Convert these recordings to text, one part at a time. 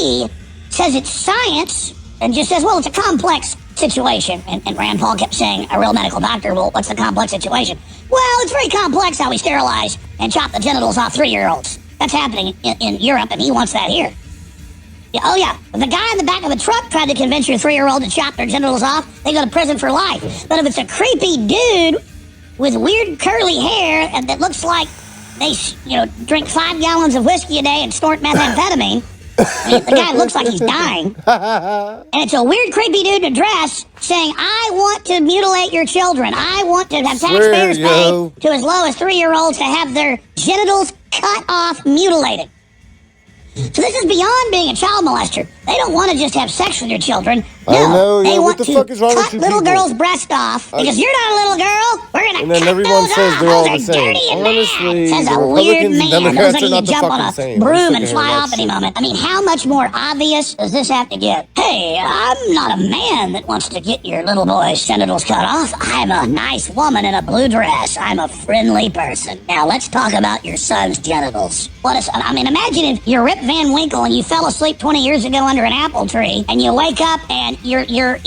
he says it's science and just says, well, it's a complex situation. And Rand Paul kept saying, a real medical doctor, well, what's the complex situation? Well, it's very complex how we sterilize and chop the genitals off 3-year-olds. That's happening in Europe, and he wants that here. Yeah, oh, yeah. If the guy in the back of a truck tried to convince your 3-year-old to chop their genitals off, they go to prison for life. But if it's a creepy dude with weird curly hair and that looks like they, drink 5 gallons of whiskey a day and snort methamphetamine, I mean, the guy looks like he's dying. And it's a weird, creepy dude in a dress saying, I want to mutilate your children. I want to have taxpayers pay to as low as 3-year-olds to have their genitals cut off, mutilated. So this is beyond being a child molester. They don't want to just have sex with your children. No, they want to cut little girls' breasts off because you're not a little girl. We're going to cut those off. Those are dirty and bad. Says a weird man. Looks like he can jump on a broom and fly off any moment. I mean, how much more obvious does this have to get? Hey, I'm not a man that wants to get your little boy's genitals cut off. I'm a nice woman in a blue dress. I'm a friendly person. Now let's talk about your son's genitals. Imagine if you're Rip Van Winkle and you fell asleep 20 years ago under an apple tree, and you wake up and you're in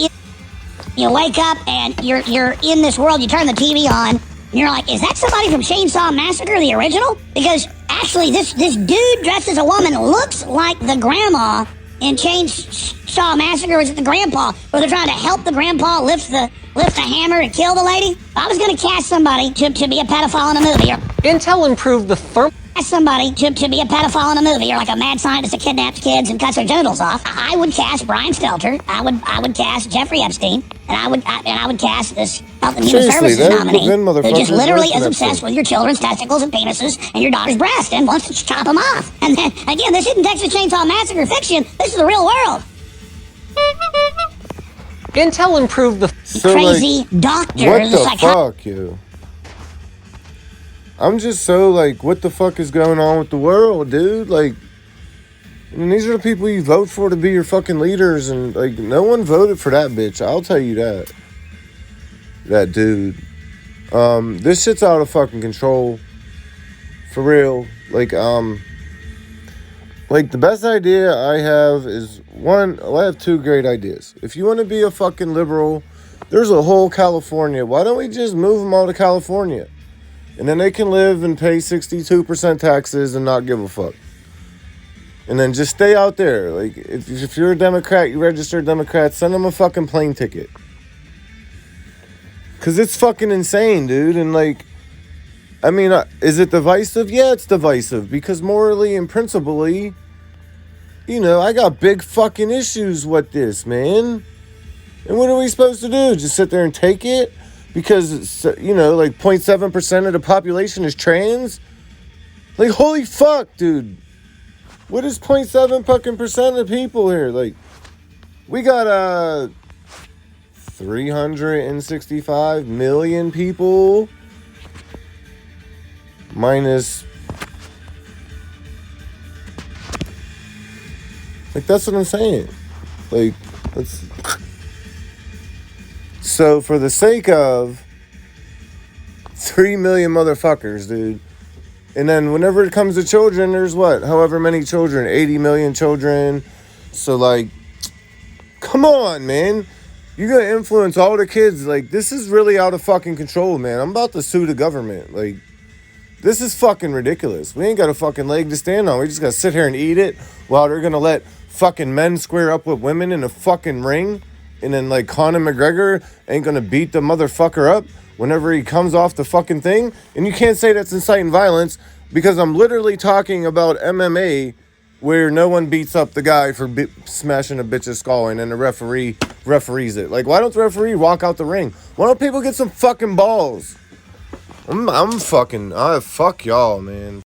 this world. You turn the TV on, and you're like, is that somebody from Chainsaw Massacre, the original? Because actually, this dude dressed as a woman looks like the grandma in Chainsaw Massacre. Was it the grandpa where they're trying to help the grandpa lift the hammer and kill the lady? If I was going to cast somebody to be a pedophile in a movie, or Intel improved the somebody to be a pedophile in a movie, or like a mad scientist that kidnaps kids and cuts their genitals off, I would cast Brian Stelter. I would cast Jeffrey Epstein, and I would cast this Health and Human Services nominee who just literally is obsessed with your children's testicles and penises and your daughter's breast and wants to chop them off. And then again, this isn't Texas Chainsaw Massacre fiction. This is the real world. Intel improved the crazy doctor. What the fuck, you? I'm just so like, what the fuck is going on with the world, dude? Like, I mean, these are the people you vote for to be your fucking leaders, and like, no one voted for that bitch. I'll tell you that. That dude. This shit's out of fucking control. For real. Like the best idea I have is I have 2 great ideas. If you want to be a fucking liberal, there's a whole California. Why don't we just move them all to California? And then they can live and pay 62% taxes and not give a fuck. And then just stay out there. Like, if you're a Democrat, you register a Democrat, send them a fucking plane ticket. Because it's fucking insane, dude. And like, I mean, is it divisive? Yeah, it's divisive. Because morally and principally, I got big fucking issues with this, man. And what are we supposed to do? Just sit there and take it? Because, 0.7% of the population is trans? Like, holy fuck, dude. What is 0.7 fucking percent of people here? Like, we got, 365 million people. Minus... Like, that's what I'm saying. Like, let's... So, for the sake of 3 million motherfuckers, dude. And then whenever it comes to children, there's however many children, 80 million children. So, like, come on, man. You're going to influence all the kids. Like, this is really out of fucking control, man. I'm about to sue the government. Like, this is fucking ridiculous. We ain't got a fucking leg to stand on. We just got to sit here and eat it while they're going to let fucking men square up with women in a fucking ring. And then, like, Conor McGregor ain't gonna beat the motherfucker up whenever he comes off the fucking thing. And you can't say that's inciting violence because I'm literally talking about MMA where no one beats up the guy for smashing a bitch's skull and then the referees it. Like, why don't the referee walk out the ring? Why don't people get some fucking balls? Fuck y'all, man.